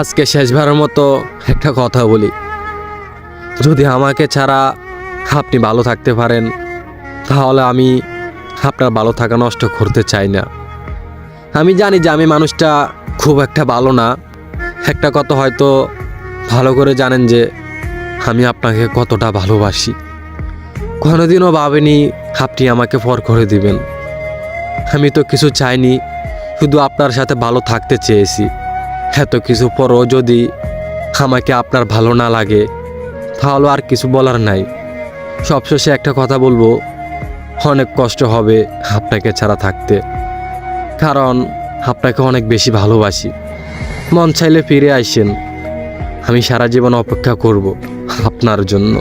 আজকে শেষবারের মতো একটা কথা বলি, যদি আমাকে ছাড়া আপনি ভালো থাকতে পারেন তাহলে আমি আপনার ভালো থাকা নষ্ট করতে চাই না। আমি জানি যে আমি মানুষটা খুব একটা ভালো না, একটা কথা হয়তো ভালো করে জানেন যে আমি আপনাকে কতটা ভালোবাসি। কোনোদিনও ভাবিনি আপনি আমাকে পর করে দিবেন। আমি তো কিছু চাইনি, শুধু আপনার সাথে ভালো থাকতে চেয়েছি। এত কিছু পরও যদি আমাকে আপনার ভালো না লাগে তাহলে আর কিছু বলার নাই। সবশেষে একটা কথা বলবো, অনেক কষ্ট হবে আপনাকে ছাড়া থাকতে, কারণ আপনাকে অনেক বেশি ভালোবাসি। মন চাইলে ফিরে আসেন, আমি সারা জীবন অপেক্ষা করব আপনার জন্য।